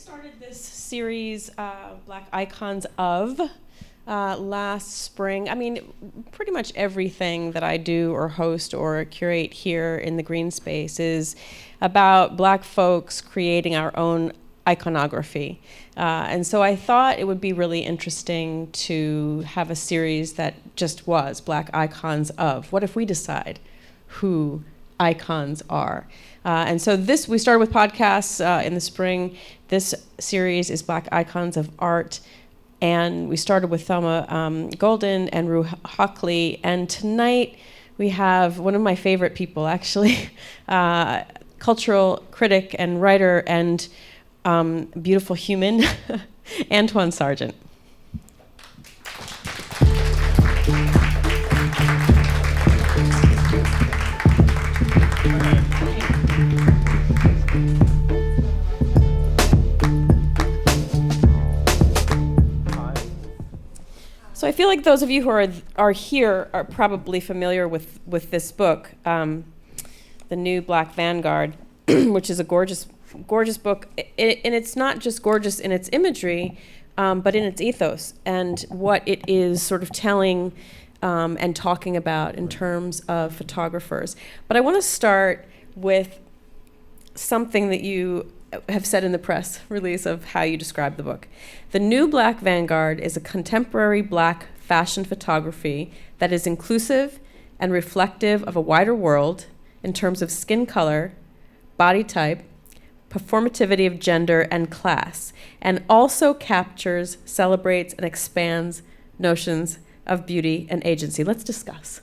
started this series, Black Icons of, last spring. I mean, pretty much everything that I do or host or curate here in the green space is about Black folks creating our own iconography. And so I thought it would be really interesting to have a series that just was Black Icons of. What if we decide who icons are? And so we started with podcasts in the spring. This series is Black Icons of Art. And we started with Thelma Golden and Rue Hockley. And tonight we have one of my favorite people, actually, cultural critic and writer and beautiful human, Antwaun Sargent. So I feel like those of you who are here are probably familiar with this book, the new Black Vanguard, which is a gorgeous book. And it's not just gorgeous in its imagery, but in its ethos and what it is sort of telling and talking about in terms of photographers. But I want to start with something that you have said in the press release of how you describe the book. The new Black Vanguard is a contemporary Black fashion photography that is inclusive and reflective of a wider world in terms of skin color, body type, performativity of gender and class, and also captures, celebrates, and expands notions of beauty and agency. Let's discuss.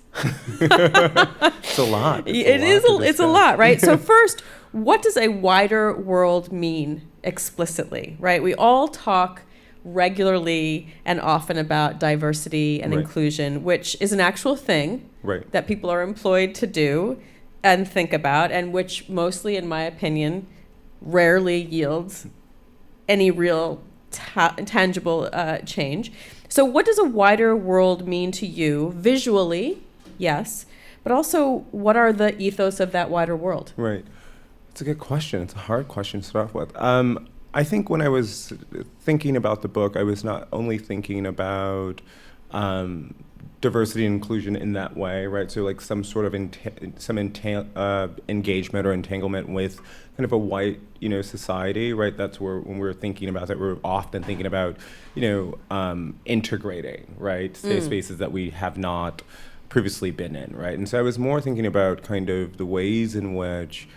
It's a lot. It's a lot, right? So first, what does a wider world mean explicitly, right? We all talk regularly and often about diversity and inclusion, which is an actual thing that people are employed to do and think about, and which mostly, in my opinion, rarely yields any real tangible change. So what does a wider world mean to you visually? Yes. But also, what are the ethos of that wider world? Right. It's a good question. It's a hard question to start off with. I think when I was thinking about the book, I was not only thinking about diversity and inclusion in that way, right? So like some sort of engagement or entanglement with kind of a white, society, right? That's where when we're thinking about that, we're often thinking about, integrating, right? Spaces that we have not previously been in, right? And so I was more thinking about kind of the ways in which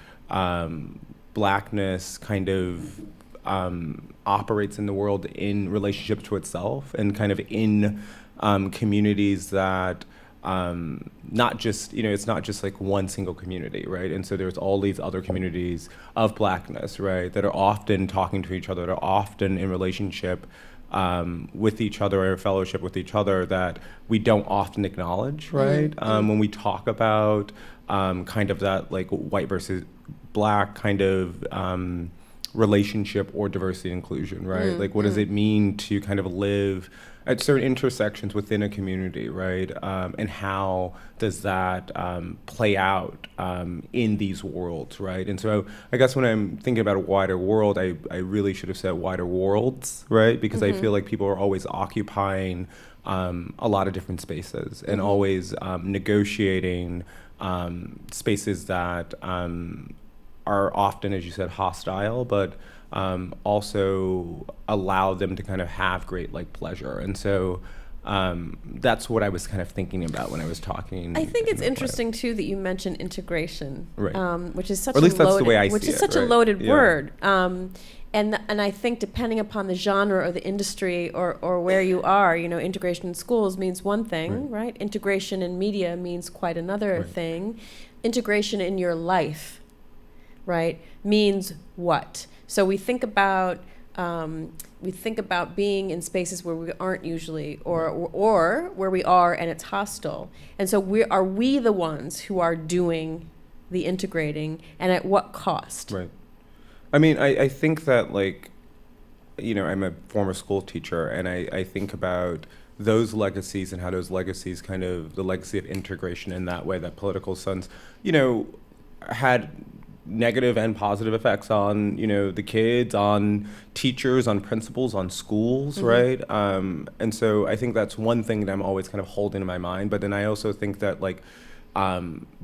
Blackness kind of operates in the world in relationship to itself and kind of in communities that not just, it's not just like one single community, right? And so there's all these other communities of Blackness, right, that are often talking to each other, that are often in relationship with each other or fellowship with each other that we don't often acknowledge, right? When we talk about kind of that like white versus Black kind of relationship or diversity and inclusion, right? Like what does it mean to kind of live at certain intersections within a community, right? And how does that play out in these worlds, right? And so I guess when I'm thinking about a wider world, I really should have said wider worlds, right? Because I feel like people are always occupying a lot of different spaces and always negotiating spaces that are often, as you said, hostile, but also allow them to kind of have great like pleasure. And so that's what I was kind of thinking about when I was talking. I think it's interesting too that you mentioned integration, which is such or at least that's the way I see it, a loaded word. And I think depending upon the genre or the industry or where you are, integration in schools means one thing, right? Integration in media means quite another thing. Integration in your life, right, means what? So we think about being in spaces where we aren't usually, or where we are and it's hostile. And so are we the ones who are doing the integrating, and at what cost? Right. I mean, I think that like, I'm a former school teacher, and I think about those legacies and how those legacies kind of the legacy of integration in that way that political sons, had negative and positive effects on, the kids, on teachers, on principals, on schools, right? And so I think that's one thing that I'm always kind of holding in my mind. But then I also think that, like,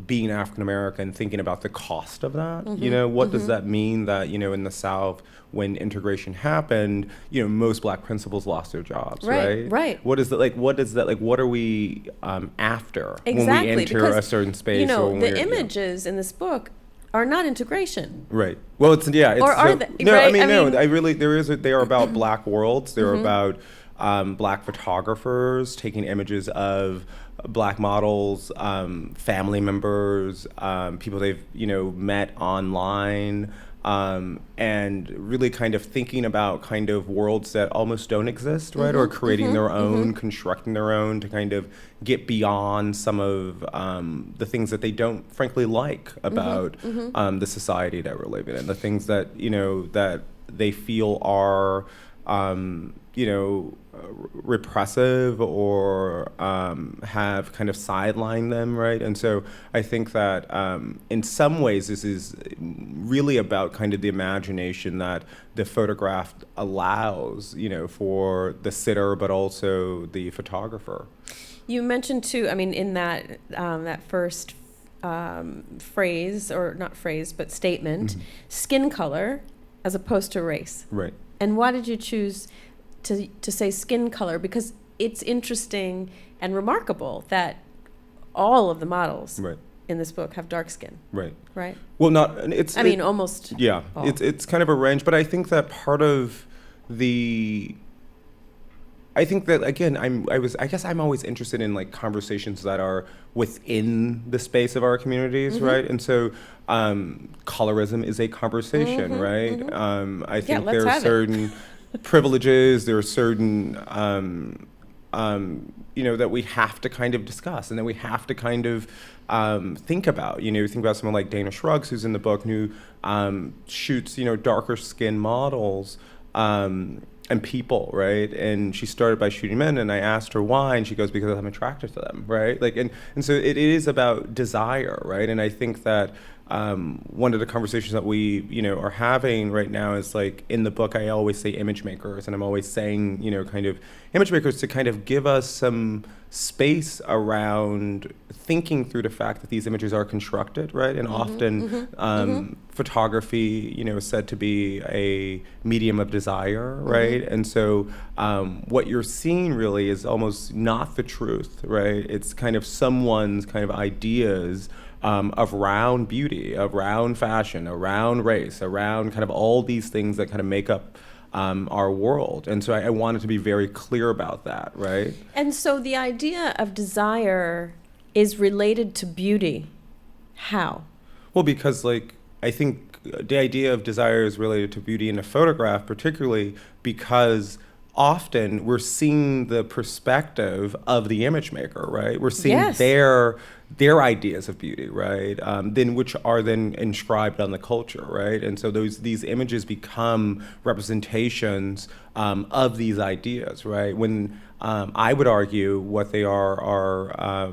being African American, thinking about the cost of that, what does that mean that, in the South, when integration happened, most Black principals lost their jobs, right? Right. What is that like? What is that like? What are we after when we enter because, a certain space? Or when the images in this book are not integration. Right. Well, it's or are they? No, right? I mean, no. I really they are about Black worlds. They're about Black photographers taking images of Black models, family members, people they've met online, and really kind of thinking about kind of worlds that almost don't exist, right? Or creating their own, constructing their own to kind of get beyond some of the things that they don't frankly like about the society that we're living in, the things that that they feel are repressive or have kind of sidelined them, right? And so I think that in some ways this is really about kind of the imagination that the photograph allows, for the sitter, but also the photographer. You mentioned too, I mean, in that that first phrase, or not phrase, but statement, skin color as opposed to race. Right. And why did you choose to say skin color? Because it's interesting and remarkable that all of the models in this book have dark skin. Right. Well, almost. Yeah, all. It's kind of a range, but I think that part of I think that, again, I guess I'm always interested in, like, conversations that are within the space of our communities, right? And so colorism is a conversation, right? I think there are certain privileges, there are certain that we have to kind of discuss and that we have to kind of think about. Think about someone like Dana Shrugs, who's in the book, who shoots darker skin models and people, right? And she started by shooting men, and I asked her why, and she goes, because I'm attracted to them, right? Like, and so it is about desire, right? And I think that one of the conversations that we, are having right now is, like, in the book, I always say image makers, and I'm always saying, kind of image makers to kind of give us some space around thinking through the fact that these images are constructed, right? And often photography, is said to be a medium of desire, right? And so what you're seeing really is almost not the truth, right? It's kind of someone's kind of ideas around beauty, around fashion, around race, around kind of all these things that kind of make up our world. And so I wanted to be very clear about that, right? And so the idea of desire is related to beauty. How? Well, because, like, I think the idea of desire is related to beauty in a photograph, particularly because often we're seeing the perspective of the image maker, right? We're seeing their ideas of beauty, right? Then which are then inscribed on the culture, right? And so these images become representations of these ideas, right? When I would argue what they are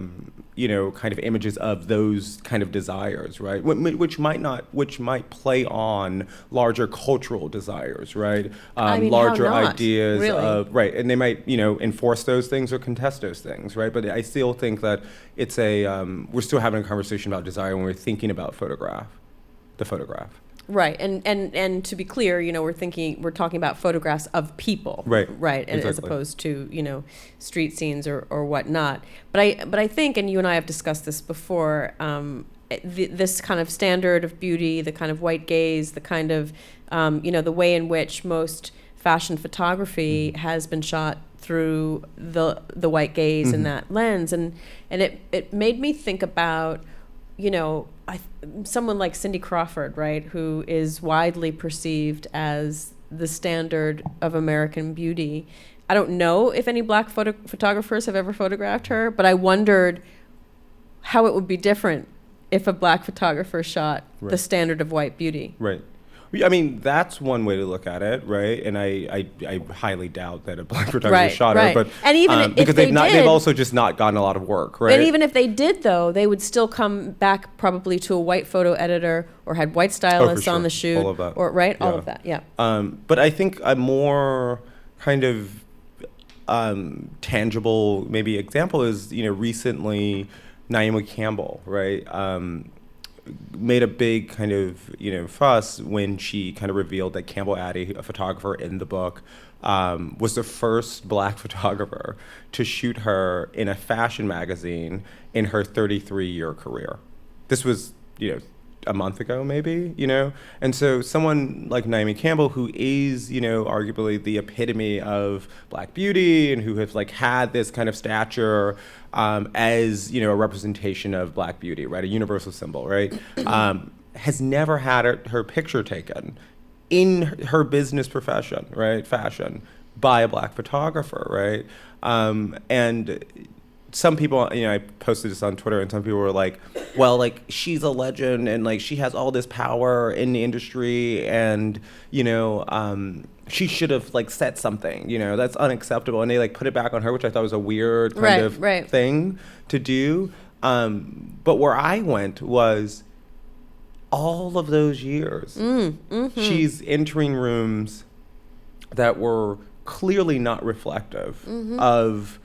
kind of images of those kind of desires, right? Which might play on larger cultural desires, right? Larger ideas really? Of, right? And they might, enforce those things or contest those things, right? But I still think that it's we're still having a conversation about desire when we're thinking about the photograph. Right, and to be clear, we're talking about photographs of people, right, exactly. As opposed to street scenes or whatnot. But I think, and you and I have discussed this before, this kind of standard of beauty, the kind of white gaze, the kind of the way in which most fashion photography has been shot through the white gaze and that lens, and it made me think about someone like Cindy Crawford, right, who is widely perceived as the standard of American beauty. I don't know if any Black photographers have ever photographed her, but I wondered how it would be different if a Black photographer shot the standard of white beauty. Right. I mean, that's one way to look at it, right? And I highly doubt that a black photographer Right, shot right. her, but And even if because they they've did- also just not gotten a lot of work, right? And even if they did, though, they would still come back probably to a white photo editor or had white stylists sure. on the shoot. All of that. Or, right? All Yeah. of that, yeah. But I think a more kind of tangible maybe example is, recently Naomi Campbell, right? Made a big kind of, fuss when she kind of revealed that Campbell Addy, a photographer in the book, was the first black photographer to shoot her in a fashion magazine in her 33-year career. This was, a month ago, maybe, And so someone like Naomi Campbell, who is, arguably the epitome of black beauty and who has had this kind of stature as, a representation of black beauty, right? A universal symbol, right? Has never had her picture taken in her business profession, right? Fashion, by a black photographer, right? And some people, I posted this on Twitter, and some people were like, well, she's a legend, and she has all this power in the industry, and, she should have said something, that's unacceptable. And they put it back on her, which I thought was a weird kind of thing to do. But where I went was all of those years, she's entering rooms that were clearly not reflective of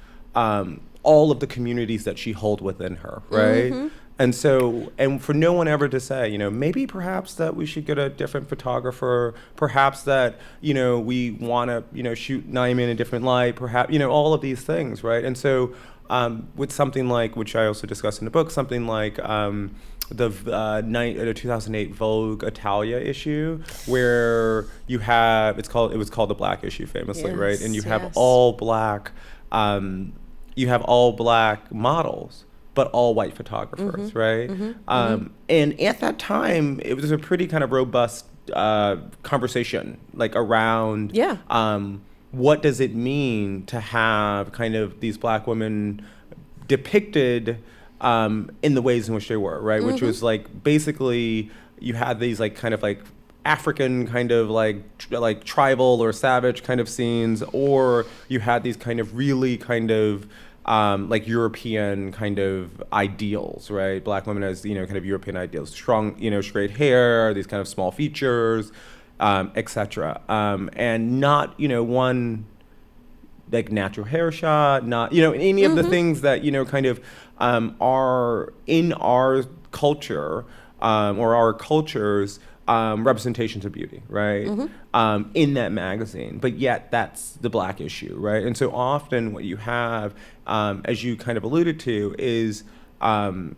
all of the communities that she holds within her, right? And so, and for no one ever to say, maybe perhaps that we should get a different photographer, perhaps that, we want to, shoot Naomi in a different light, perhaps, all of these things, right? And so with something like, which I also discussed in the book, something like the 2008 Vogue Italia issue, where you have, it was called the Black issue famously, right? And you have all black, you have all black models, but all white photographers, right? And at that time, it was a pretty kind of robust conversation, around what does it mean to have kind of these black women depicted in the ways in which they were, right? Which was basically you had these kind of African kind of like tribal or savage kind of scenes, or you had these kind of really kind of European kind of ideals, right? Black women as, kind of European ideals, strong, straight hair, these kind of small features, et cetera. And not, one natural hair shot, not, any of the things that, kind of are in our culture or our cultures, representations of beauty, right? In that magazine, but yet that's the black issue, right? And so often what you have, as you kind of alluded to, is, white,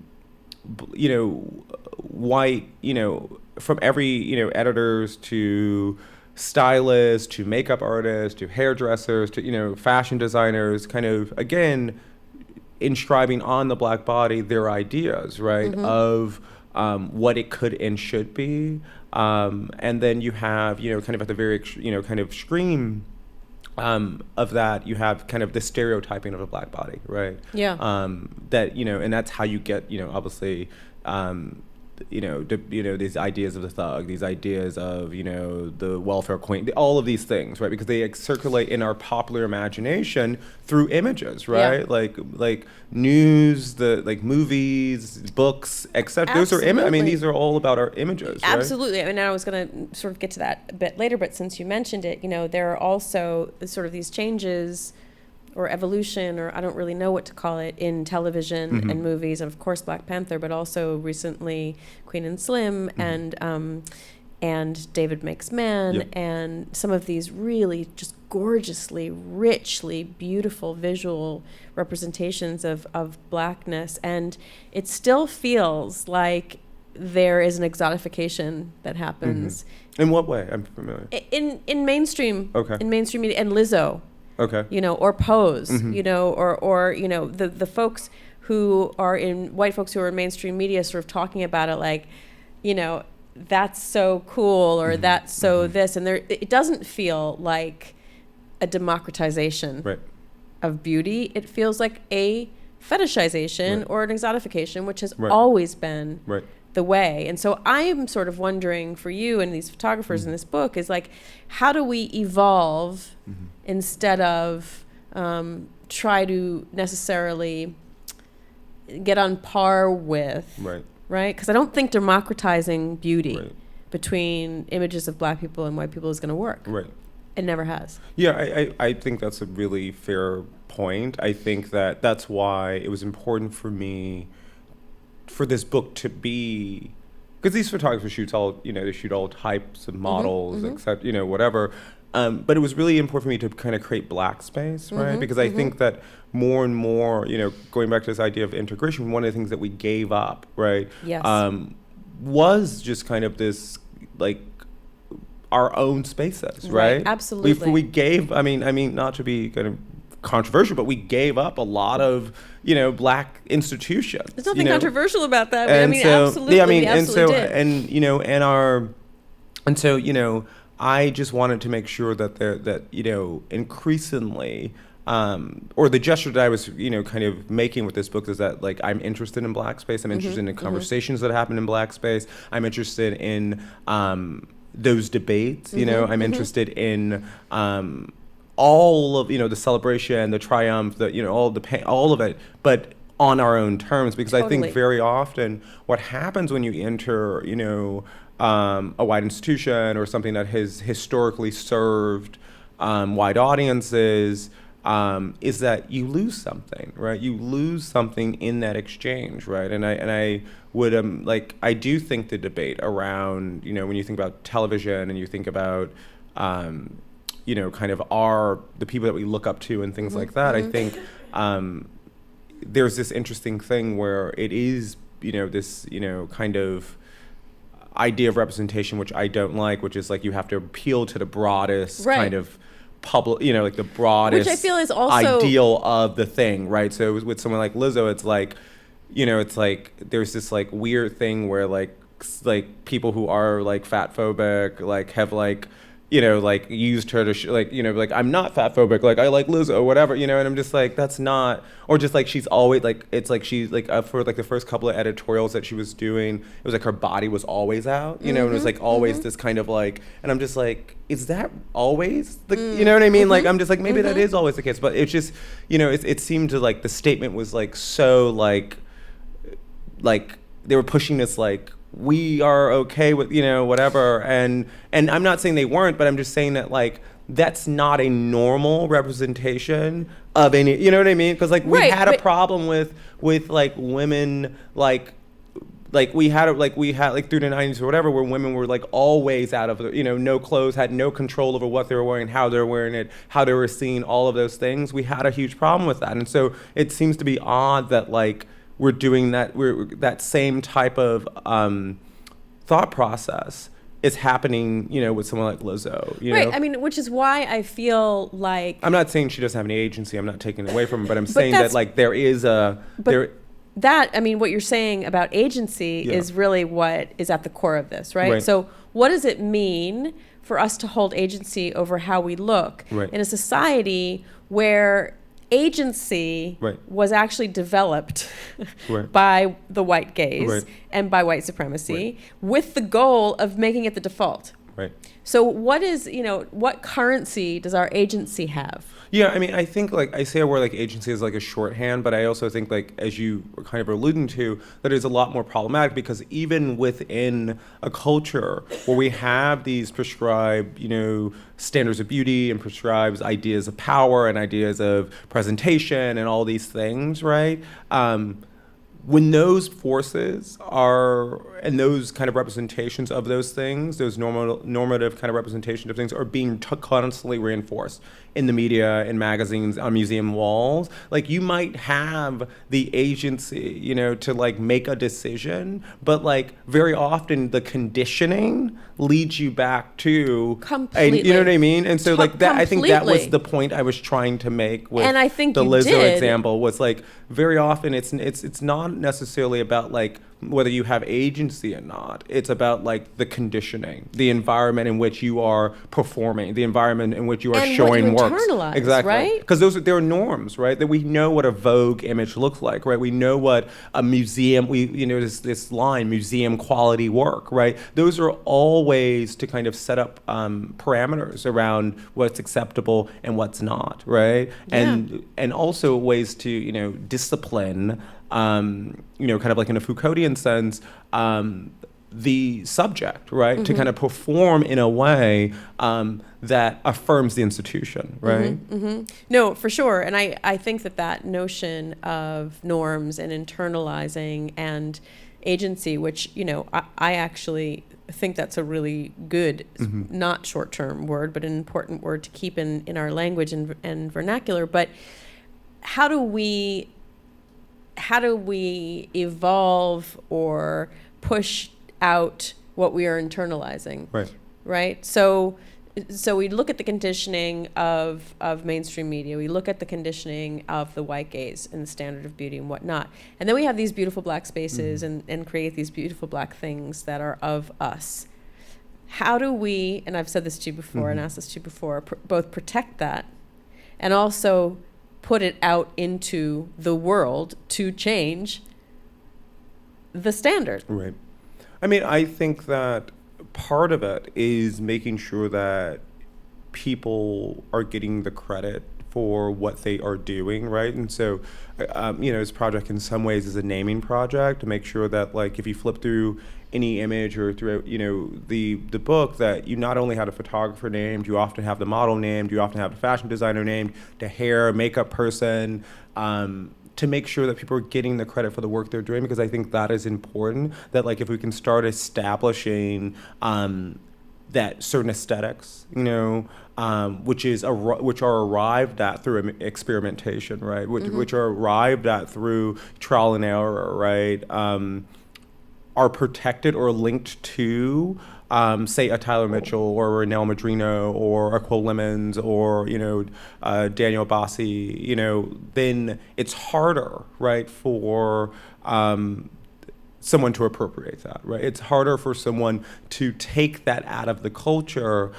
from every, editors to stylists to makeup artists to hairdressers to, fashion designers, kind of, again, inscribing on the black body their ideas, right, of what it could and should be. And then you have, kind of at the very, kind of extreme of that, you have kind of the stereotyping of a black body, right? Yeah. That, and that's how you get, obviously, these ideas of the thug, these ideas of, the welfare queen, all of these things, right? Because they circulate in our popular imagination through images, right? Yeah. Like news, movies, books, etc. Those are these are all about our images, right? Absolutely. I mean, I was going to sort of get to that a bit later, but since you mentioned it, there are also sort of these changes or evolution, or I don't really know what to call it, in television and movies, and of course Black Panther, but also recently Queen and Slim and David Makes Man, and some of these really just gorgeously, richly beautiful visual representations of blackness, and it still feels like there is an exotification that happens. In what way? I'm familiar. In mainstream, in mainstream media, and Lizzo. Okay. Or Pose, or the folks who are in, white folks who are in mainstream media sort of talking about it that's so cool, or that's so this, and it doesn't feel like a democratization of beauty. It feels like a fetishization or an exotification, which has always been the way. And so I'm sort of wondering for you and these photographers in this book is like, how do we evolve instead of try to necessarily get on par with, right? Because I don't think democratizing beauty between images of black people and white people is going to work. Right. It never has. Yeah, I think that's a really fair point. I think that's why it was important for me for this book to be, because these photographers shoot all, they shoot all types of models, except, whatever. But it was really important for me to kind of create black space, right? Because I think that more and more, going back to this idea of integration, one of the things that we gave up, right? Yes. Was just kind of this, like, our own spaces, right? Absolutely. We gave, I mean, not to be kind of controversial, but we gave up a lot of, black institutions. There's nothing controversial about that. And absolutely. Yeah, I just wanted to make sure that increasingly, or the gesture that I was, kind of making with this book is that, like, I'm interested in black space. I'm interested in conversations that happen in black space. I'm interested in those debates. I'm interested in all of the celebration, the triumph, all the pain, all of it, but on our own terms. Because I think very often what happens when you enter, a wide institution or something that has historically served wide audiences, is that you lose something, right? You lose something in that exchange, right? And I would I do think the debate around, when you think about television and you think about kind of the people that we look up to and things like that, I think there's this interesting thing where it is, this, kind of idea of representation, which I don't like, which is like you have to appeal to the broadest kind of public, like the broadest, which I feel is also ideal of the thing, right? So with someone like Lizzo, it's like, it's like there's this like weird thing where like people who are like fat phobic, like have like, like used her to like I'm not fat phobic, like I like Lizzo, whatever, and I'm just like, that's not, or just like she's always like, it's like she's like for like the first couple of editorials that she was doing, it was like her body was always out, and it was like always this kind of like, and I'm just like, is that always the, you know what I mean? Like I'm just like, maybe that is always the case, but it's just, it seemed to like the statement was like so like they were pushing this like, we are okay with, whatever. And I'm not saying they weren't, but I'm just saying that, like, that's not a normal representation of any, you know what I mean? Because, like, we had a problem with like, women, like we had through the 90s or whatever, where women were, like, always out of, no clothes, had no control over what they were wearing, how they were wearing it, how they were seen, all of those things. We had a huge problem with that. And so it seems to be odd that, like, we're doing that, that same type of thought process is happening, with someone like Lizzo. Right. know? I mean, which is why I feel like, I'm not saying she doesn't have any agency. I'm not taking it away from her, but I'm saying that like there is that, I mean, what you're saying about agency is really what is at the core of this, right? So what does it mean for us to hold agency over how we look in a society where agency was actually developed by the white gaze and by white supremacy with the goal of making it the default. So what is, what currency does our agency have? Yeah, I mean, I think, like, I say a word like agency is like a shorthand, but I also think, like, as you were kind of alluding to, that is a lot more problematic, because even within a culture where we have these prescribed, standards of beauty and prescribed ideas of power and ideas of presentation and all these things, right? When those forces are, and those kind of representations of those things, those normative kind of representation of things are being constantly reinforced in the media, in magazines, on museum walls, like, you might have the agency, to like make a decision, but like very often the conditioning leads you back to completely. And, you know what I mean? And so like that, I think that was the point I was trying to make with, and I think the Lizzo did. example was like, very often it's not necessarily about like whether you have agency or not. It's about like the conditioning, the environment in which you are performing, the environment in which you are And showing what you works. internalize, Exactly. right? Because there are norms, right? That we know what a Vogue image looks like, right? We know what a museum, this line, museum quality work, right? Those are all ways to kind of set up parameters around what's acceptable and what's not, right? Yeah. And also ways to, discipline, kind of like in a Foucauldian sense, the subject, right? To kind of perform in a way that affirms the institution, right? No, for sure. And I think that notion of norms and internalizing and agency, which, I actually think that's a really good, not short-term word, but an important word to keep in our language and vernacular. But how do we evolve or push out what we are internalizing? Right. So we look at the conditioning of mainstream media. We look at the conditioning of the white gaze and the standard of beauty and whatnot. And then we have these beautiful black spaces and create these beautiful black things that are of us. How do we, and I've said this to you before and asked this to you before, both protect that and also put it out into the world to change the standard? Right. I mean, I think that part of it is making sure that people are getting the credit for what they are doing, right? And so, this project in some ways is a naming project to make sure that, like, if you flip through any image or throughout, the book, that you not only have a photographer named, you often have the model named, you often have the fashion designer named, the hair, makeup person, to make sure that people are getting the credit for the work they're doing, because I think that is important, that like if we can start establishing that certain aesthetics, which are arrived at through experimentation, right? Which are arrived at through trial and error, right? Are protected or linked to, say, a Tyler Mitchell or a Nell Madrino or a Quill Lemons or, Daniel Bassi, then it's harder, right, for someone to appropriate that, right? It's harder for someone to take that out of the culture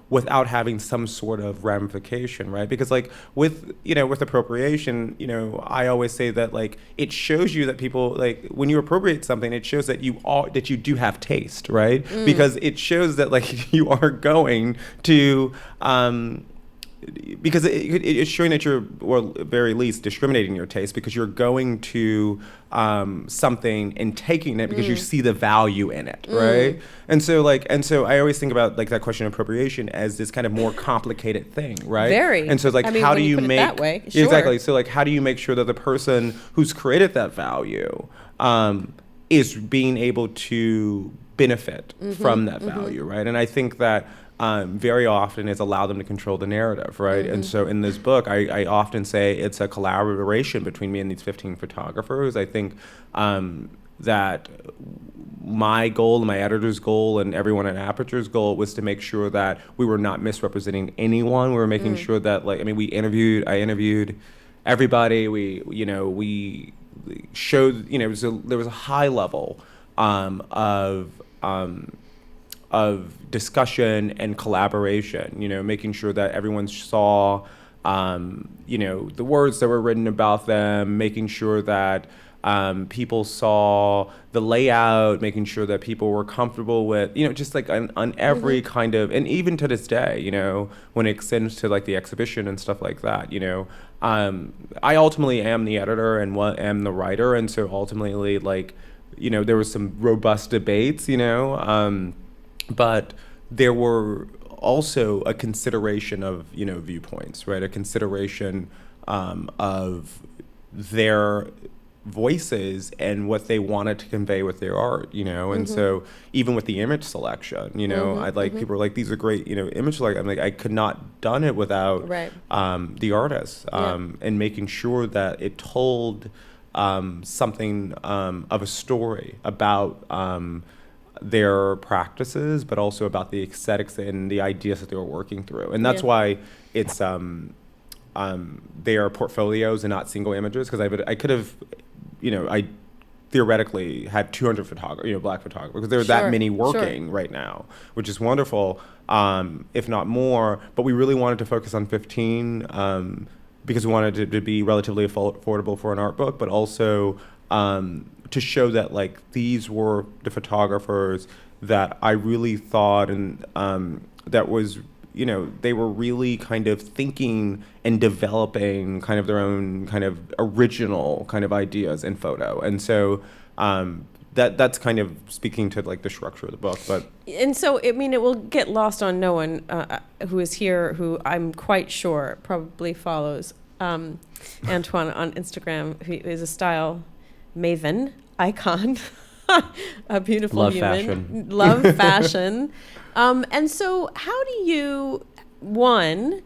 without having some sort of ramification, right? Because like with appropriation, I always say that like it shows you that people, like when you appropriate something, it shows that you do have taste, right? Because it shows that like you are going to because it's showing that you're, or at very least, discriminating your taste, because you're going to something and taking it because you see the value in it, right? And so I always think about like that question of appropriation as this kind of more complicated thing, right? Very. And so like, how do you make that way, sure. Exactly? So like, how do you make sure that the person who's created that value is being able to benefit from that value, right? And I think that very often is allow them to control the narrative, right? And so in this book, I often say it's a collaboration between me and these 15 photographers. I think that my goal and my editor's goal and everyone at Aperture's goal was to make sure that we were not misrepresenting anyone. We were making sure that, like, I interviewed everybody. We showed, there was a high level of discussion and collaboration, making sure that everyone saw, the words that were written about them, making sure that people saw the layout, making sure that people were comfortable with, just like on every kind of, and even to this day, when it extends to like the exhibition and stuff like that, I ultimately am the editor and am the writer. And so ultimately, like, there was some robust debates, but there were also a consideration of, viewpoints, right? A consideration of their voices and what they wanted to convey with their art, And so even with the image selection, I'd like, people are like, these are great, image selection. I'm like, I could not done it without the artists and making sure that it told something of a story about their practices, but also about the aesthetics and the ideas that they were working through. And that's why it's they are portfolios and not single images, because I could have, I theoretically had 200 photographers, Black photographers, because there are that many working right now, which is wonderful, if not more. But we really wanted to focus on 15 because we wanted it to be relatively affordable for an art book, but also to show that like these were the photographers that I really thought and that was, they were really kind of thinking and developing kind of their own kind of original kind of ideas in photo. And so that's kind of speaking to like the structure of the book. And so, I mean, it will get lost on no one who is here, who I'm quite sure probably follows Antwaun on Instagram, who is a style maven, icon, a beautiful human. Love fashion. And so how do you, one,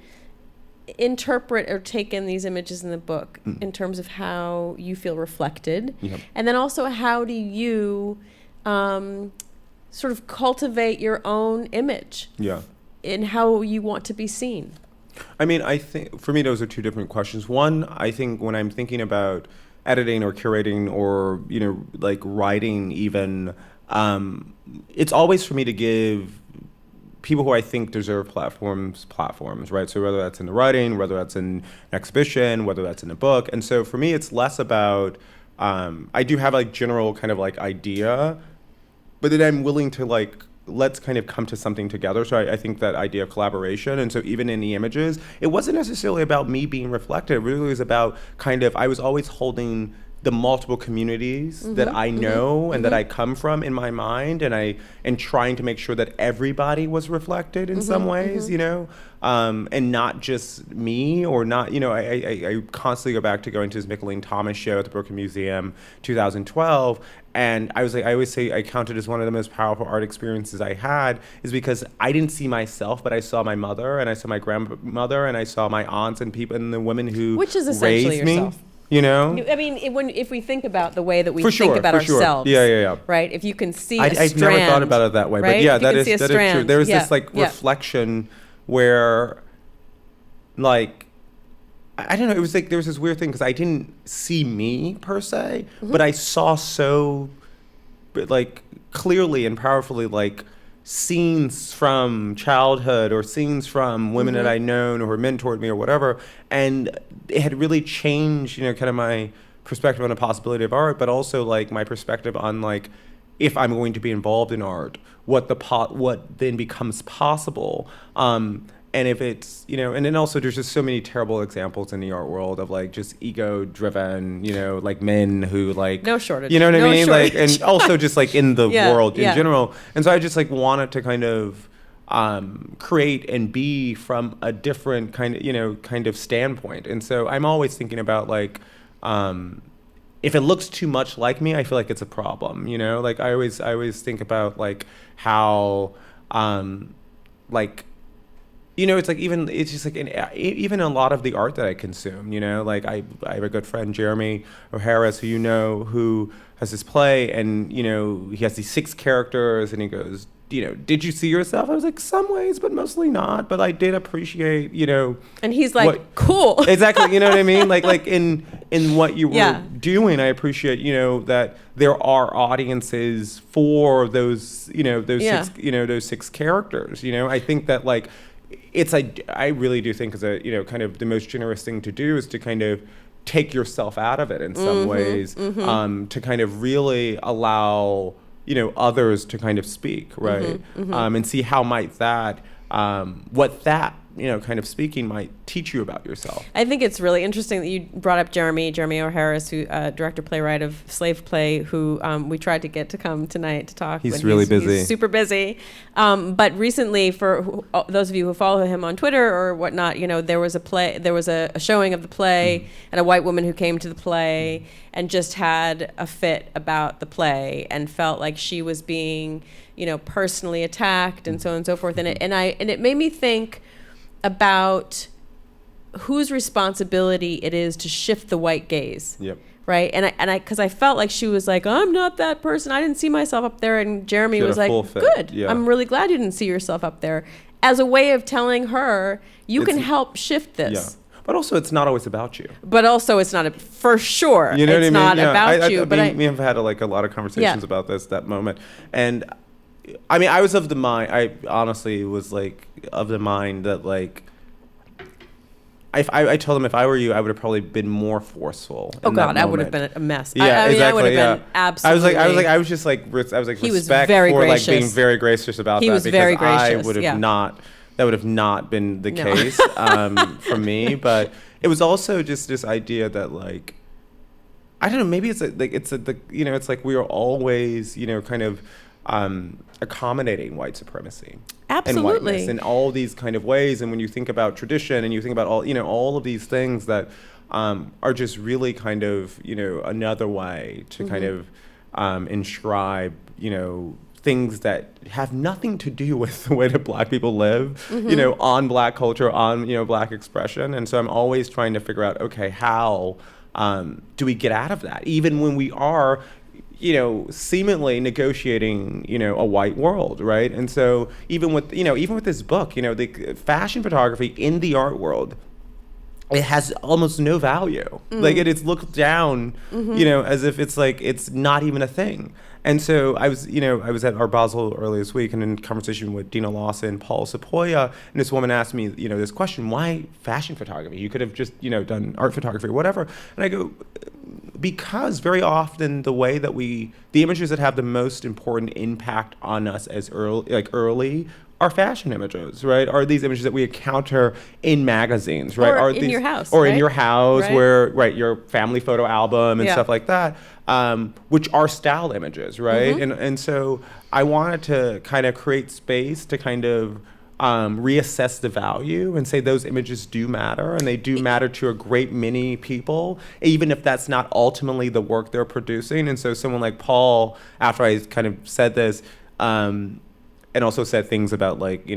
interpret or take in these images in the book in terms of how you feel reflected? And then also, how do you sort of cultivate your own image in how you want to be seen? I mean, I think for me, those are two different questions. One, I think when I'm thinking about editing or curating or, like writing even, it's always for me to give people who I think deserve platforms, right? So whether that's in the writing, whether that's in an exhibition, whether that's in a book. And so for me, it's less about, I do have like general kind of like idea, but then I'm willing to like, let's kind of come to something together. So I think that idea of collaboration. And so even in the images, it wasn't necessarily about me being reflected. It really was about kind of, I was always holding the multiple communities that I know and that I come from in my mind, and trying to make sure that everybody was reflected in some ways, and not just me or not, I constantly go back to going to this Mickalene Thomas show at the Brooklyn Museum, 2012. And I was like, I always say I count it as one of the most powerful art experiences I had, is because I didn't see myself, but I saw my mother and I saw my grandmother and I saw my aunts and people and the women who which is essentially raised me. Yourself. I mean, if we think about the way that we think about ourselves, right? If you can see a strand, I've never thought about it that way, right? but yeah, that is strand, true. There's this like reflection where, like, I don't know. It was like there was this weird thing because I didn't see me per se, but I saw so, like, clearly and powerfully, like, scenes from childhood or scenes from women that I'd known or who mentored me or whatever, and it had really changed, kind of my perspective on the possibility of art, but also like my perspective on like if I'm going to be involved in art, what then becomes possible. And if it's, and then also there's just so many terrible examples in the art world of like just ego-driven, like men who like... No shortage. You know what I mean? Shortage. Like, and also just like in the world in general. And so I just like wanted to kind of create and be from a different kind of standpoint. And so I'm always thinking about like, if it looks too much like me, I feel like it's a problem, Like I always think about like how, like, it's like it's just like even a lot of the art that I consume, like I have a good friend, Jeremy O'Harris, who who has this play, and he has these 6 characters, and he goes, did you see yourself? I was like, some ways, but mostly not. But I did appreciate, And he's like, cool. Exactly, you know what I mean? Like in what you were doing, I appreciate, that there are audiences for those, those 6 characters. I think that like. I really do think kind of the most generous thing to do is to kind of take yourself out of it in some ways, to kind of really allow, others to kind of speak, right? And see how might that, what that, kind of speaking might teach you about yourself. I think it's really interesting that you brought up Jeremy O'Harris, who director playwright of Slave Play, who we tried to get to come tonight to talk. He's really busy. He's super busy. But recently, for those of you who follow him on Twitter or whatnot, there was a showing of the play, and a white woman who came to the play and just had a fit about the play and felt like she was being, personally attacked and so on and so forth. And it made me think about whose responsibility it is to shift the white gaze. Yep. Right. And I because I felt like she was like, I'm not that person. I didn't see myself up there. And Jeremy was like, good. Yeah. I'm really glad you didn't see yourself up there, as a way of telling her you can help shift this. Yeah. But also, it's not always about you. But also, it's not for sure. You know it's what I mean? not about you. But we have had a lot of conversations about that moment. And I mean, I was of the mind. I honestly was like of the mind that like. I told him if I were you, I would have probably been more forceful. Oh God, I would have been a mess. Yeah, exactly. I would have been I absolutely. was respect he was for very like gracious. being very gracious about he that was because very gracious. I would have not. That would have not been the case for me. But it was also just this idea that like, I don't know. Maybe it's it's like we are always kind of accommodating white supremacy. Absolutely. And whiteness in all these kind of ways. And when you think about tradition and you think about all of these things that are just really kind of, another way to kind of inscribe, things that have nothing to do with the way that Black people live, on Black culture, on, Black expression. And so I'm always trying to figure out, okay, how do we get out of that? Even when we are seemingly negotiating, a white world, right? And so even with this book, the fashion photography in the art world, it has almost no value. Like it is looked down, as if it's like it's not even a thing. And so I was at Art Basel earlier this week and in conversation with Dina Lawson, Paul Sepoya, and this woman asked me, this question, why fashion photography? You could have just, done art photography or whatever. And I go, because very often the way that the images that have the most important impact on us as early are fashion images, right? Are these images that we encounter in magazines, right? Or are in these, your house, or right? in your house, Right. where your family photo album and stuff like that, which are style images, right? And so I wanted to kind of create space to kind of reassess the value and say those images do matter, and they do matter to a great many people, even if that's not ultimately the work they're producing. And so someone like Paul, after I kind of said this, and also said things about like,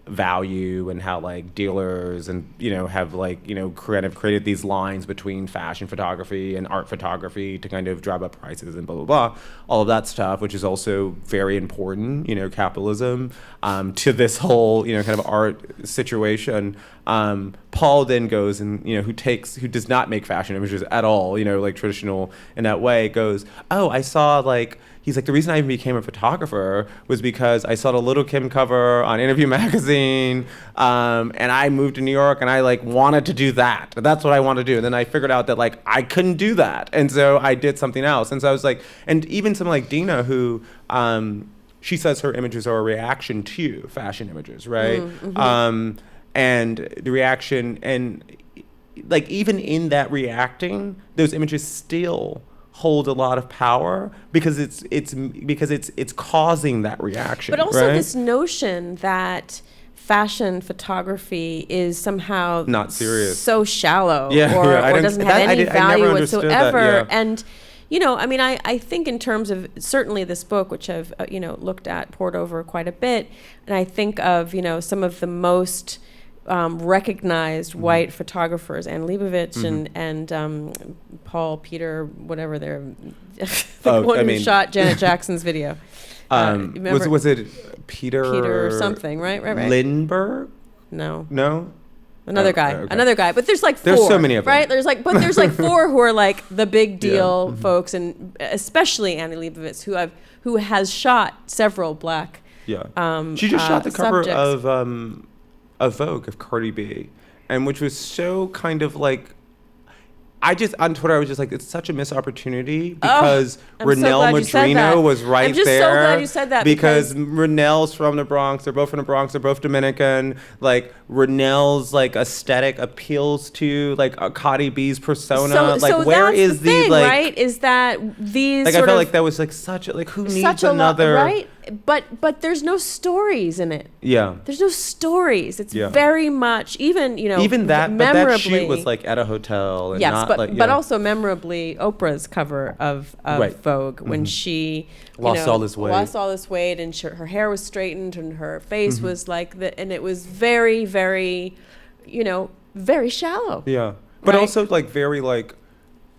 value and how like dealers and, have like, kind of created these lines between fashion photography and art photography to kind of drive up prices and blah, blah, blah. All of that stuff, which is also very important, capitalism, to this whole, kind of art situation. Paul then goes and, who does not make fashion images at all, like traditional in that way, goes, oh, I saw like, he's like, the reason I even became a photographer was because I saw the Little Kim cover on Interview magazine, and I moved to New York, and I like wanted to do that. That's what I wanted to do. And then I figured out that like I couldn't do that, and so I did something else. And so I was like, and even someone like Dina, who she says her images are a reaction to fashion images, right? And the reaction, and like even in that reacting, those images still hold a lot of power because it's causing that reaction. But also right? this notion that fashion photography is somehow not serious, so shallow, or doesn't have any value whatsoever. That, and I mean, I think in terms of certainly this book, which I've looked at, pored over quite a bit, and I think of some of the most recognized white photographers, Anne Leibovitz and Paul Peter, whatever they're, the one who shot Janet Jackson's video. Was it Peter something, right? Lindbergh? No. Another guy. But there's like four. There's so many of them. Right? There's like four who are like the big deal folks, and especially Annie Leibovitz, who has shot several Black. Yeah. She just shot the cover subjects. of Vogue of Cardi B, and which was so kind of like, on Twitter I was just like, it's such a missed opportunity because Renelle Madrino was right there. I'm just so glad you said that because Renelle's from the Bronx. They're both from the Bronx. They're both Dominican. Like Renelle's like aesthetic appeals to like a Cardi B's persona. So where that's is the thing, like, right? Is that these like I felt like that was like such a like who needs another right? But there's no stories in it. Yeah. There's no stories. It's very much even that memorably. But that shoot was like at a hotel. And yes, not but also memorably Oprah's cover of Vogue when she lost all this weight and her hair was straightened and her face was like and it was very, very, very shallow. Yeah, but also like very like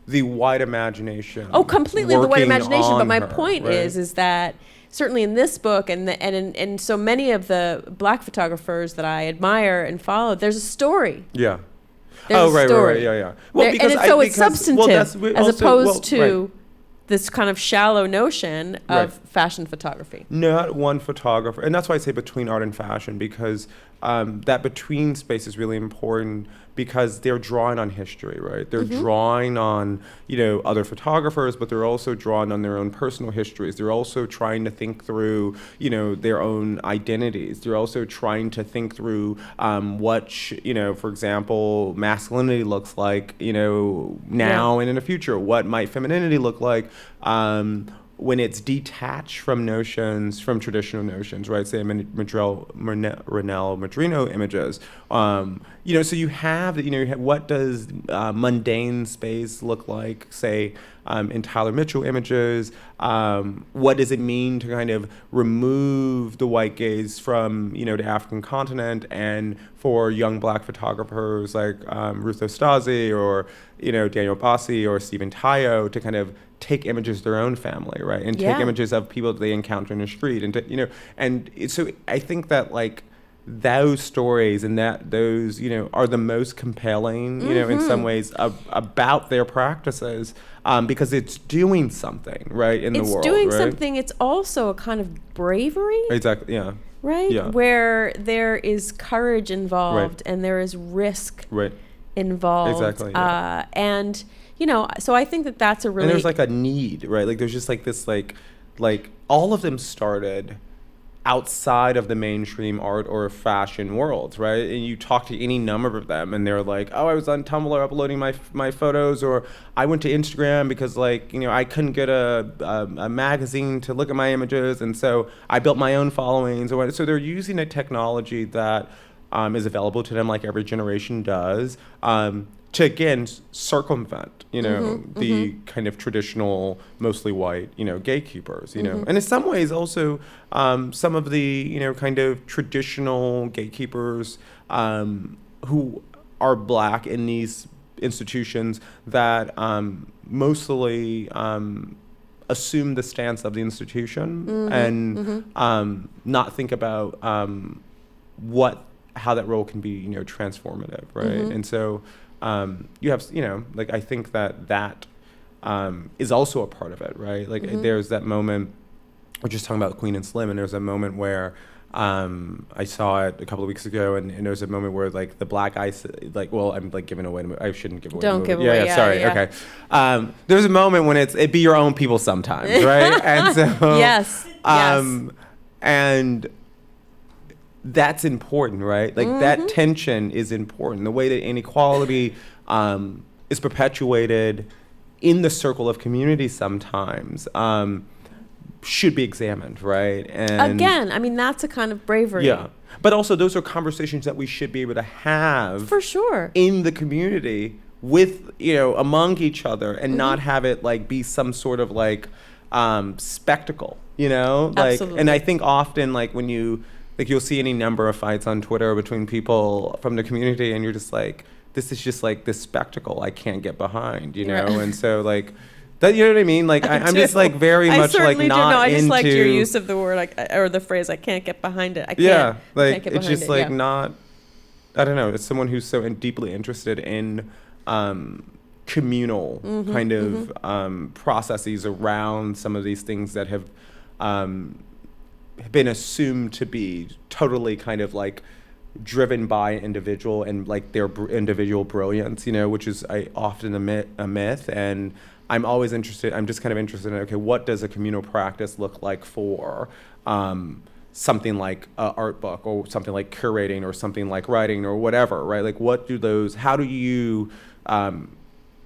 the white imagination. Oh, completely the white imagination. But my point right? is that certainly in this book and in so many of the Black photographers that I admire and follow, there's a story. Yeah. There's a story. Right, yeah. Well, There- because and it's, so it's substantive as also, opposed to right. this kind of shallow notion of Right. fashion photography. Not one photographer, and that's why I say between art and fashion, because that between space is really important, because they're drawing on history, right? They're drawing on, other photographers, but they're also drawing on their own personal histories. They're also trying to think through, their own identities. They're also trying to think through what, for example, masculinity looks like, now and in the future. What might femininity look like? When it's detached from notions, from traditional notions, right? Say Rennell Madrino images. So you have, what does mundane space look like, say, in Tyler Mitchell images? What does it mean to kind of remove the white gaze from, the African continent, and for young Black photographers like Ruth Ostazi or, Daniel Bassi or Stephen Tayo to kind of take images of their own family, right? And take images of people that they encounter in the street. And so I think that like those stories and those, are the most compelling, in some ways about their practices, because it's doing something, right, in the world, It's doing right? something. It's also a kind of bravery. Exactly, yeah. Right? Yeah. Where there is courage involved, Right. and there is risk Right. involved. Exactly, yeah. And, so I think that that's a really... And there's like a need, right? Like there's just like this, like all of them started outside of the mainstream art or fashion worlds, right? And you talk to any number of them and they're like, oh, I was on Tumblr uploading my photos, or I went to Instagram because I couldn't get a magazine to look at my images, and so I built my own followings. So they're using a technology that is available to them, like every generation does, to again circumvent, the kind of traditional, mostly white, gatekeepers, and in some ways also some of the, kind of traditional gatekeepers who are Black in these institutions that mostly assume the stance of the institution and not think about how that role can be, transformative, right? And so you have, I think that is also a part of it, right? Like there's that moment, we're just talking about Queen and Slim, and there's a moment where I saw it a couple of weeks ago, and there's a moment where like the Black guys, I'm like giving away, I shouldn't give away. Don't give away, sorry, okay. There's a moment when it be your own people sometimes, right? And so yes. And that's important, right? Like that tension is important. The way that inequality is perpetuated in the circle of community sometimes should be examined, right? And again, I mean, that's a kind of bravery. Yeah. But also those are conversations that we should be able to have for sure in the community with, among each other, and not have it like be some sort of like spectacle, Absolutely. And I think often like when you'll see any number of fights on Twitter between people from the community, and you're just like, this is just like this spectacle I can't get behind, Right. And so like that, you know what I mean? Like I'm just like very much like not into. I just like your use of the word or the phrase. I can't get behind it. Like it's just like not. I don't know. It's someone who's so deeply interested in communal kind of processes around some of these things that have been assumed to be totally kind of like driven by an individual and like their individual brilliance, which is often a myth. And I'm just kind of interested in, okay, what does a communal practice look like for something like an art book, or something like curating, or something like writing, or whatever, right? Like how do you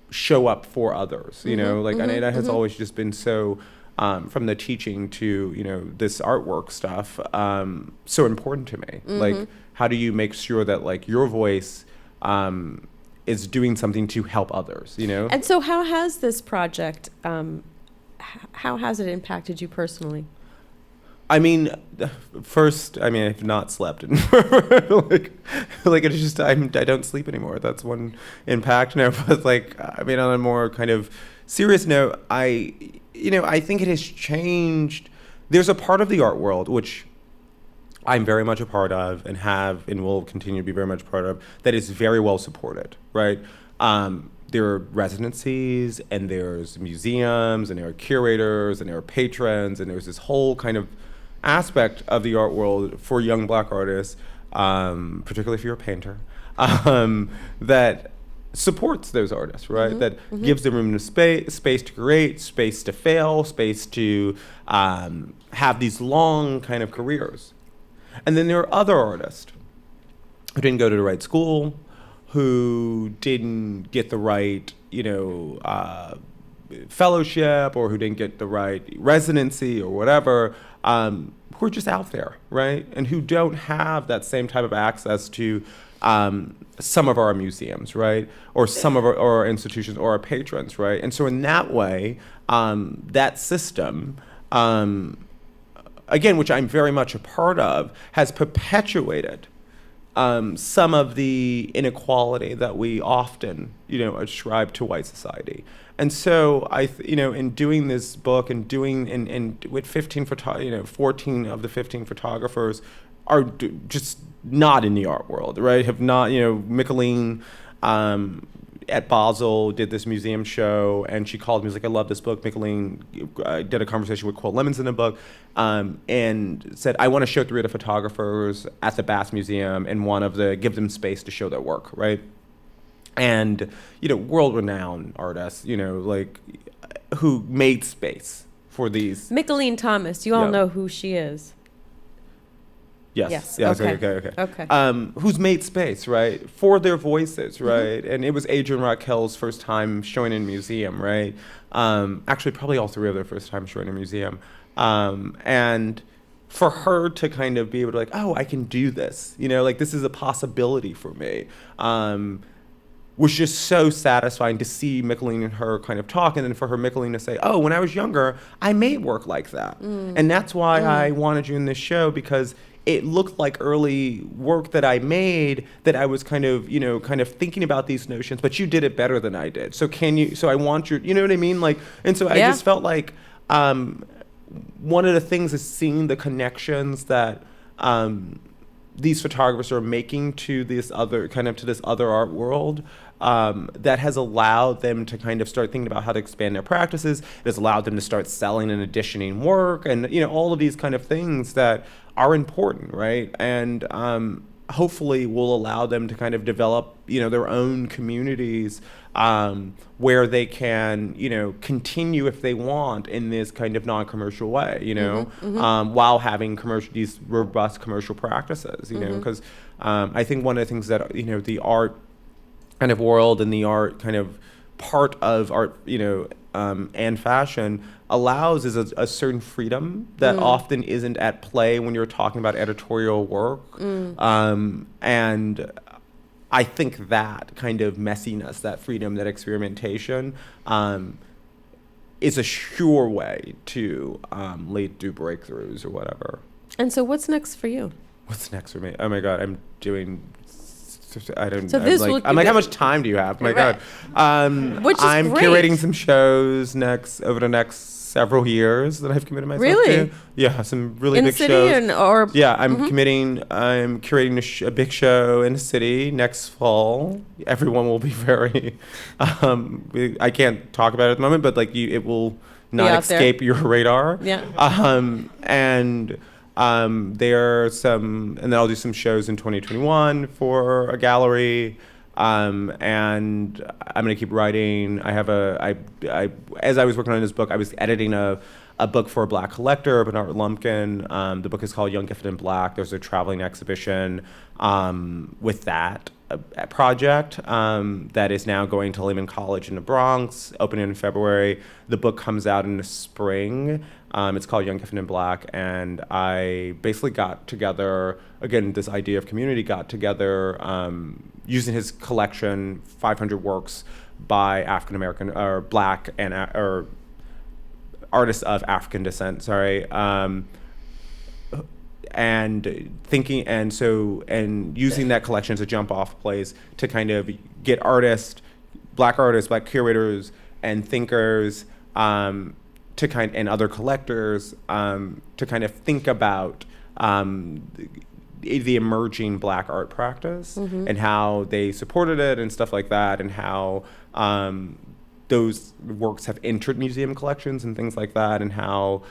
show up for others, and that has always just been so, from the teaching to, this artwork stuff, so important to me. Like, how do you make sure that like your voice is doing something to help others, And so how has this project, how has it impacted you personally? I mean, first, I've not slept in like it's just, I don't sleep anymore. That's one impact. No, but like, on a more kind of serious note, I think it has changed. There's a part of the art world which I'm very much a part of, and have and will continue to be very much a part of, that is very well supported, right? There are residencies, and there's museums, and there are curators, and there are patrons, and there's this whole kind of aspect of the art world for young Black artists, particularly if you're a painter, that supports those artists, right? That gives them room to space to create, space to fail, space to have these long kind of careers. And then there are other artists who didn't go to the right school, who didn't get the right, fellowship, or who didn't get the right residency or whatever, who are just out there, right? And who don't have that same type of access to some of our museums, right? Or some of our institutions or our patrons, right? And so in that way, that system, again, which I'm very much a part of, has perpetuated some of the inequality that we often, ascribe to white society. And so in doing this book and with 14 of the 15 photographers are just not in the art world, right? Have not, Michelene at Basel did this museum show, and she called me, was like, I love this book. Michelene did a conversation with Quill Lemons in the book, and said, I want to show 3 of the photographers at the Bass Museum and give them space to show their work, right? And, world-renowned artists, who made space for these. Michelene Thomas, you all know who she is. Yes. Okay. Who's made space, right, for their voices, right? And it was Adrienne Raquel's first time showing in a museum, right? Actually, probably all 3 of their first time showing in a museum. And for her to kind of be able to oh, I can do this, this is a possibility for me, was just so satisfying to see Michelene and her kind of talk, and then for Michelene to say, oh, when I was younger, I made work like that. And that's why I wanted you in this show, because it looked like early work that I made that I was kind of thinking about these notions, but you did it better than I did. So I want your, you know what I mean? And so I just felt like one of the things is seeing the connections that these photographers are making to this other art world, that has allowed them to kind of start thinking about how to expand their practices. It has allowed them to start selling and editioning work, and all of these kind of things that are important, right? And hopefully will allow them to kind of develop their own communities, where they can continue, if they want, in this kind of non-commercial way, while having these robust commercial practices, because I think one of the things that the art kind of world and the art kind of part of art, and fashion allows is a certain freedom that often isn't at play when you're talking about editorial work. And I think that kind of messiness, that freedom, that experimentation, is a sure way to do breakthroughs or whatever. And so what's next for you? What's next for me? Oh my God, I'm doing... I don't. So I'm like, how much time do you have? My God. Which is I'm great. curating some shows over the next several years that I've committed myself Really? to. Yeah, some really in big city shows. Yeah, I'm curating a big show in the city next fall. Everyone will be very. I can't talk about it at the moment, but it will not escape your radar. Yeah. There are some, and then I'll do some shows in 2021 for a gallery, and I'm gonna keep writing. As I was working on this book, I was editing a book for a Black collector, Bernard Lumpkin. The book is called Young, Gifted, and Black. There's a traveling exhibition with that project that is now going to Lehman College in the Bronx, opening in February. The book comes out in the spring. It's called Young, Gifted, and Black, and I basically got together, again, this idea of community, got together using his collection, 500 works by African American or Black or artists of African descent, and thinking, and using that collection as a jump off place to kind of get Black curators and thinkers, and other collectors, to kind of think about the emerging Black art practice and how they supported it and stuff like that, and how those works have entered museum collections and things like that, and how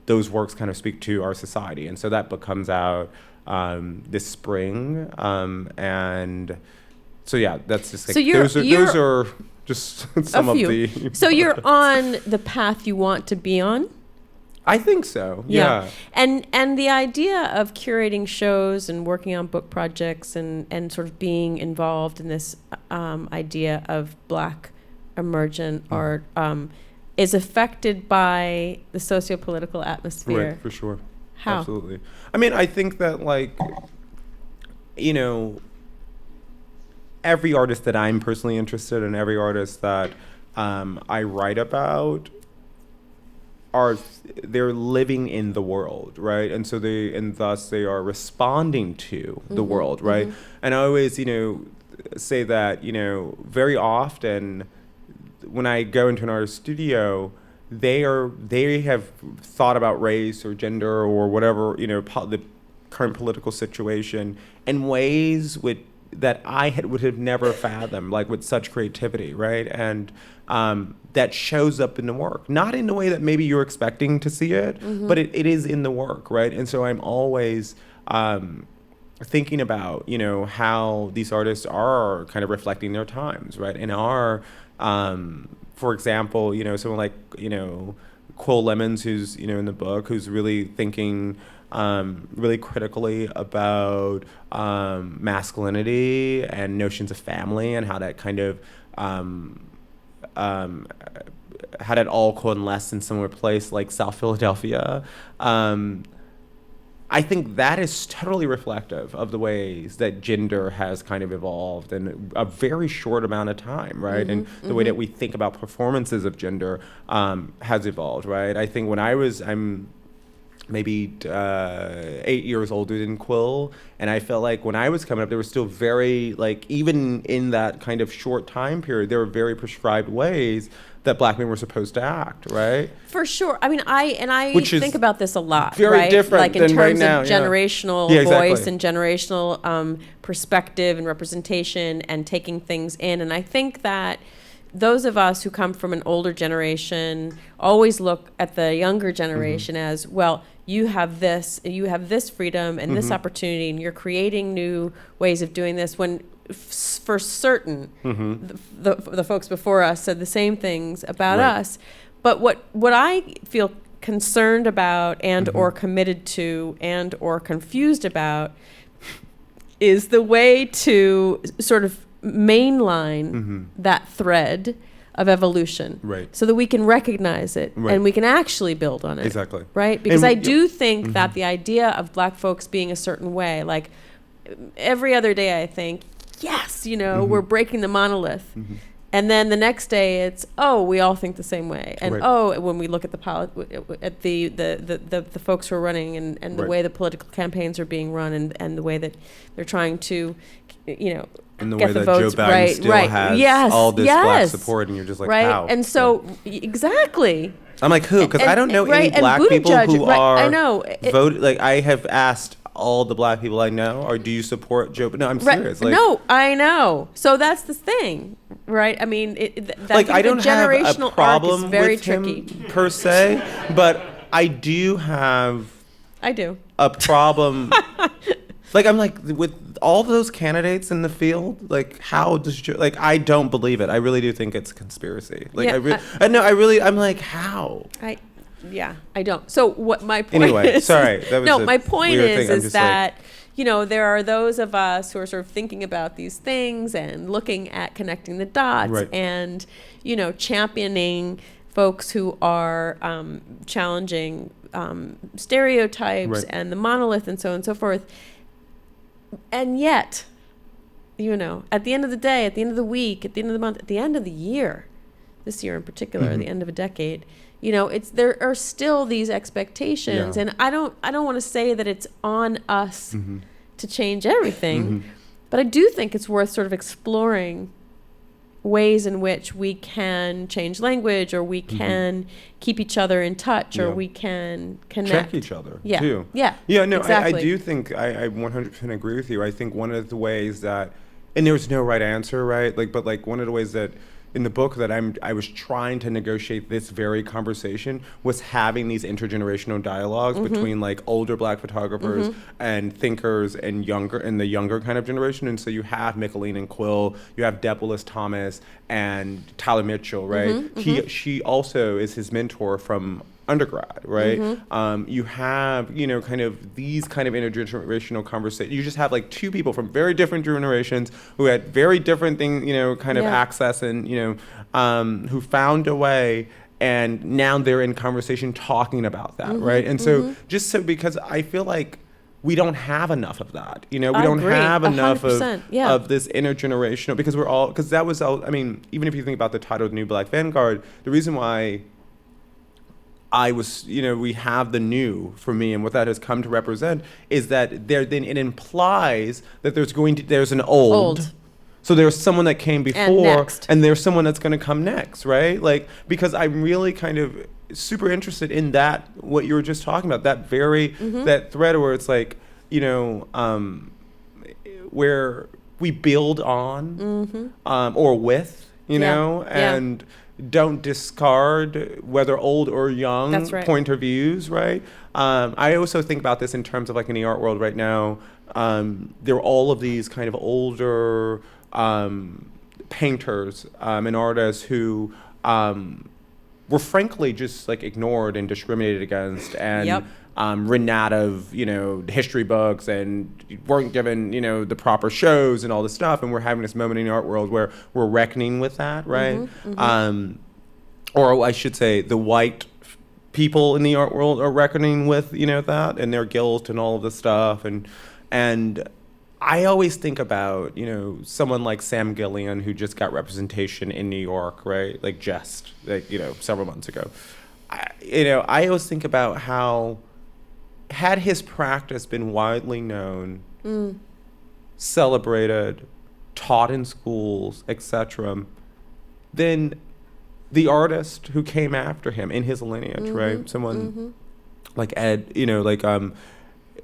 those works kind of speak to our society. And so that book comes out this spring, and so yeah, that's just like, So those are just some of the. So you're on the path you want to be on? I think so. Yeah. And the idea of curating shows and working on book projects and sort of being involved in this idea of Black emergent art is affected by the socio-political atmosphere. Right, for sure. How? Absolutely. I mean, I think that, like, you know, every artist that I'm personally interested in, every artist that I write about, they're living in the world, right? And so thus they are responding to the world, right? And I always, you know, say that, you know, very often when I go into an artist studio, they have thought about race or gender or whatever, you know, the current political situation in ways that I would have never fathomed, like with such creativity, right? And that shows up in the work, not in the way that maybe you're expecting to see it, but it is in the work, right? And so I'm always thinking about, you know, how these artists are kind of reflecting their times, right? And are, for example, you know, someone like, you know, Quill Lemons, who's, you know, in the book, who's really thinking really critically about masculinity and notions of family and how that kind of how that all coalesce in somewhere place like South Philadelphia. I think that is totally reflective of the ways that gender has kind of evolved in a very short amount of time, right? And the way that we think about performances of gender has evolved, right? I think when I'm maybe 8 years older than Quill, and I felt like when I was coming up, there was still very, like, even in that kind of short time period, there were very prescribed ways that Black men were supposed to act, right? For sure. I mean, I think about this a lot, very right? different like in than terms right now, of generational voice and generational perspective and representation and taking things in. And I think that those of us who come from an older generation always look at the younger generation as, well, you have this freedom and this opportunity, and you're creating new ways of doing this, when for certain the folks before us said the same things about us. But what I feel concerned about and or committed to and or confused about is the way to sort of mainline that thread of evolution, right? So that we can recognize it and we can actually build on it, exactly, right? Because I do think that the idea of Black folks being a certain way, like every other day, I think, yes, you know, we're breaking the monolith. And then the next day it's, oh, we all think the same way. And when we look at the folks who are running and the way the political campaigns are being run and the way that they're trying to, you know, and the get way the that votes, Joe Biden still has all this Black support, and you're just like, how? And so, exactly. I'm like, who? Because I don't know any Black people who are I know. Like, I have asked all the Black people I know, or do you support Joe? No, I'm serious. Like, no, I know. So that's the thing, right? I mean, I don't have a problem very with him tricky per se, but I do have a problem. Like, I'm like, with all those candidates in the field, like, how does Joe, like, I don't believe it. I really do think it's a conspiracy. Like, I'm like, how? I don't. So what my point is... Sorry. That was my point is that, like, you know, there are those of us who are sort of thinking about these things and looking at connecting the dots and, you know, championing folks who are challenging stereotypes and the monolith and so on and so forth. And yet, you know, at the end of the day, at the end of the week, at the end of the month, at the end of the year, this year in particular, the end of a decade, you know, there are still these expectations, and I don't want to say that it's on us to change everything, but I do think it's worth sort of exploring ways in which we can change language, or we can keep each other in touch, or we can connect. Check each other, yeah. too. Yeah, yeah. No, exactly. I do think I 100% agree with you. I think one of the ways that, and there's no right answer, right? Like, but like one of the ways that in the book that I was trying to negotiate this very conversation was having these intergenerational dialogues between like older Black photographers and thinkers and the younger kind of generation. And so you have Mickalene and Quill, you have Deb Willis Thomas and Tyler Mitchell, right? She also is his mentor from undergrad, right? You have, you know, kind of these kind of intergenerational conversations. You just have like two people from very different generations who had very different things, you know, kind of access and, you know, who found a way, and now they're in conversation talking about that, right? And so just so, because I feel like we don't have enough of that, you know, we don't have enough of this intergenerational, because because that was all, I mean, even if you think about the title of the new Black Vanguard, the reason why I was, you know, we have the new for me, and what that has come to represent is that then it implies that there's an old. So there's someone that came before, and there's someone that's going to come next, right? Like, because I'm really kind of super interested in that, what you were just talking about, that very, that thread where it's like, you know, where we build on, or with, you know, and don't discard whether old or young point of views, right? I also think about this in terms of like in the art world right now. There are all of these kind of older painters and artists who were frankly just like ignored and discriminated against and written out of, you know, history books and weren't given, you know, the proper shows and all this stuff. And we're having this moment in the art world where we're reckoning with that, right? Or I should say the white people in the art world are reckoning with, you know, that and their guilt and all of this stuff. And I always think about, you know, someone like Sam Gillian, who just got representation in New York, right? Like you know, several months ago. I always think about how, had his practice been widely known, celebrated, taught in schools, etc., then the artist who came after him in his lineage, right? Someone like Ed, you know, like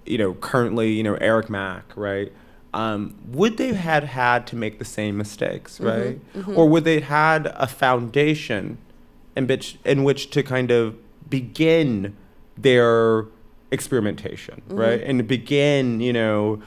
you know, currently, you know, Eric Mack, right? Would they have had to make the same mistakes, right? Or would they had a foundation in which to kind of begin their experimentation, right? And to begin, you know,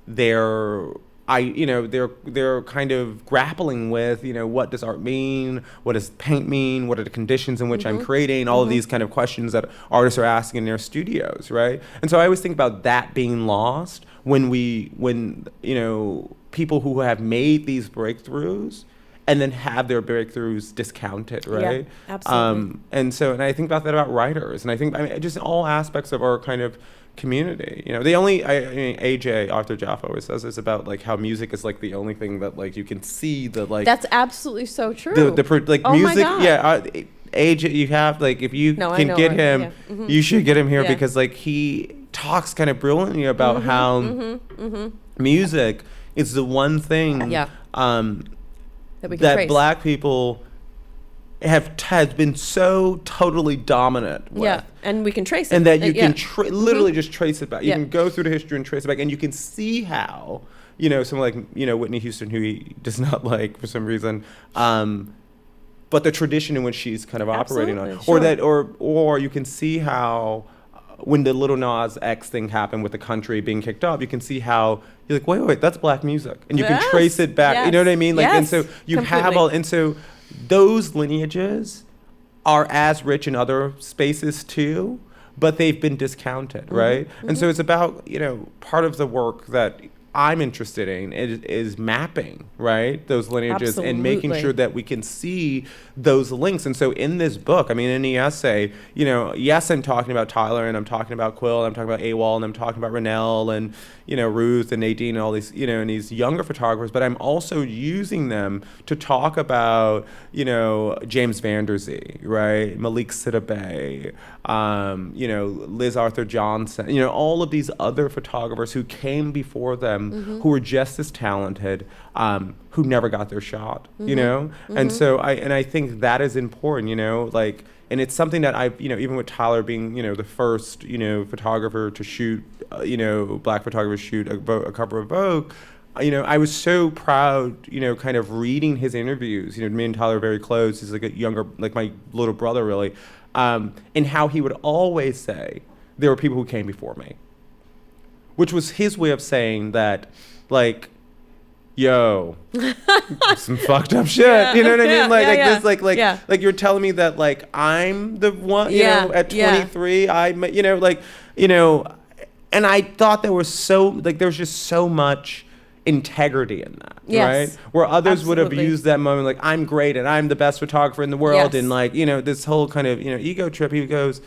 they're kind of grappling with, you know, what does art mean? What does paint mean? What are the conditions in which I'm creating? All of these kind of questions that artists are asking in their studios, right? And so I always think about that being lost when you know, people who have made these breakthroughs and then have their breakthroughs discounted, right? Yeah, absolutely. And I think about that about writers, and I think, I mean, just all aspects of our kind of community, you know. I mean, AJ, Arthur Jaffe, always says this about like how music is like the only thing that like you can see the like. That's absolutely so true. Like oh music, my God. yeah. AJ, you have like, if you can get him, you should get him here because like he talks kind of brilliantly about how music is the one thing that Black people has been so totally dominant with. Yeah, and we can trace it. And that you can literally just trace it back. You can go through the history and trace it back, and you can see how, you know, someone like, you know, Whitney Houston, who he does not like for some reason, but the tradition in which she's kind of operating on. Sure. Or you can see how, when the Lil Nas X thing happened with the country being kicked off, you can see how you're like, wait, that's Black music, and you can trace it back. You know what I mean? Like, and so you have all, and so those lineages are as rich in other spaces too, but they've been discounted, right? And so it's about, you know, part of the work that I'm interested in is mapping, right, those lineages and making sure that we can see those links. And so in this book, I mean, in the essay, you know, yes, I'm talking about Tyler, and I'm talking about Quill, and I'm talking about AWOL, and I'm talking about Rennell, and, Ruth and Nadine and all these, and these younger photographers, but I'm also using them to talk about, James Van Der Zee, right? Malik Sidibe, Liz Arthur Johnson, all of these other photographers who came before them who were just as talented, who never got their shot, And so I think that is important, and it's something that I've, even with Tyler being, the first, photographer to shoot, Black photographer shoot a cover of Vogue, I was so proud, kind of reading his interviews. Me and Tyler are very close. He's like a younger, like my little brother, really. And how he would always say, there were people who came before me. Which was his way of saying that, like, yo, some fucked up shit. Yeah. You know what I mean? Yeah, Like, yeah, like yeah. this, like, Yeah. like you're telling me that, like, I'm the one, at 23, and I thought there was there's just so much integrity in that, Yes. right? Where others would have Absolutely. used that moment, like, I'm great and I'm the best photographer in the world, Yes. and like, this whole kind of, ego trip. He goes,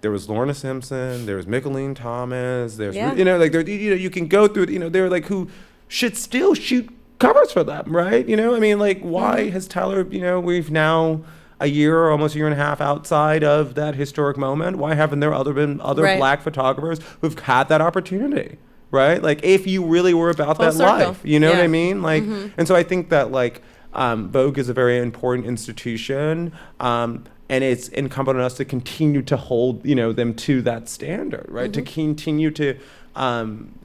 there was Lorna Simpson, there was Micheline Thomas, there's, Yeah. you can go through it, they're like, who should still shoot covers for them, right? Why has Tyler, we've now almost a year and a half outside of that historic moment. Why haven't there been other Right. Black photographers who've had that opportunity, right? Like, if you really were about Full that circle. life, you know what Yeah. I mean? Like, and so I think that, like, Vogue is a very important institution, and it's incumbent on us to continue to hold, them to that standard, right? To continue to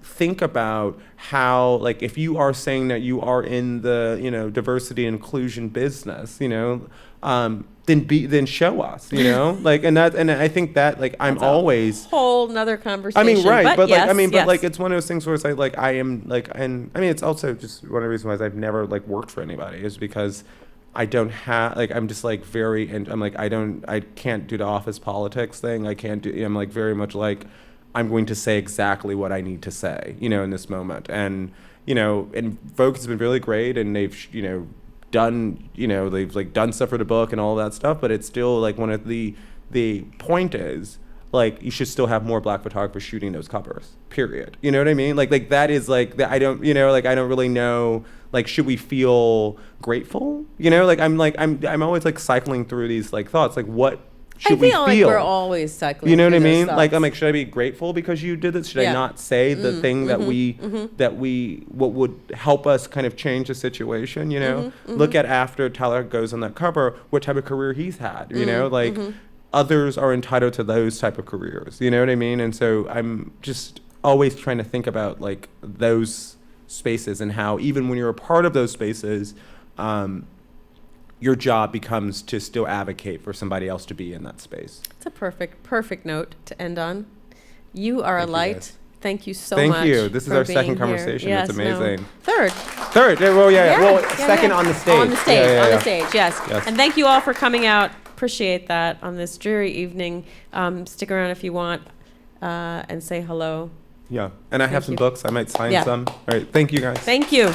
think about how, like, if you are saying that you are in the, diversity and inclusion business, then show us, like, and I think that, like, I'm That's a always. whole nother conversation. I mean, right, but yes, like, yes. like, it's one of those things where it's like I am, like, and I mean, it's also just one of the reasons why I've never, like, worked for anybody is because I don't have, like, I'm just, like, very, and I'm like, I can't do the office politics thing. I'm, like, very much like, I'm going to say exactly what I need to say, in this moment. And, and Vogue has been really great, and they've, done, they've, like, done stuff for the book and all that stuff, but it's still, like, one of the point is, like, you should still have more Black photographers shooting those covers, period. You know what I mean? Like that is, like, I don't really know, like, should we feel grateful? I'm always, like, cycling through these, like, thoughts, like, what should we feel? I feel like we're always cycling. You know what I through those mean? thoughts. Like, I'm like, should I be grateful because you did this? Should I not say the thing that what would help us kind of change the situation? Look at after Tyler goes on that cover, what type of career he's had. Others are entitled to those type of careers. You know what I mean? And so I'm just always trying to think about, like, those spaces and how even when you're a part of those spaces, your job becomes to still advocate for somebody else to be in that space. It's a perfect note to end on. You are a light. Guys. Thank you so Thank much. you. This is for our being second here. conversation. Yes, It's amazing. No. Third. Third. Well, yeah. Well, second on the stage. On the stage. Yeah, on yeah. the stage. Yes. And thank you all for coming out. Appreciate that on this dreary evening. Stick around if you want and say hello. Yeah. And I have some you. books. I might sign Yeah. some. All right. Thank you, guys. Thank you.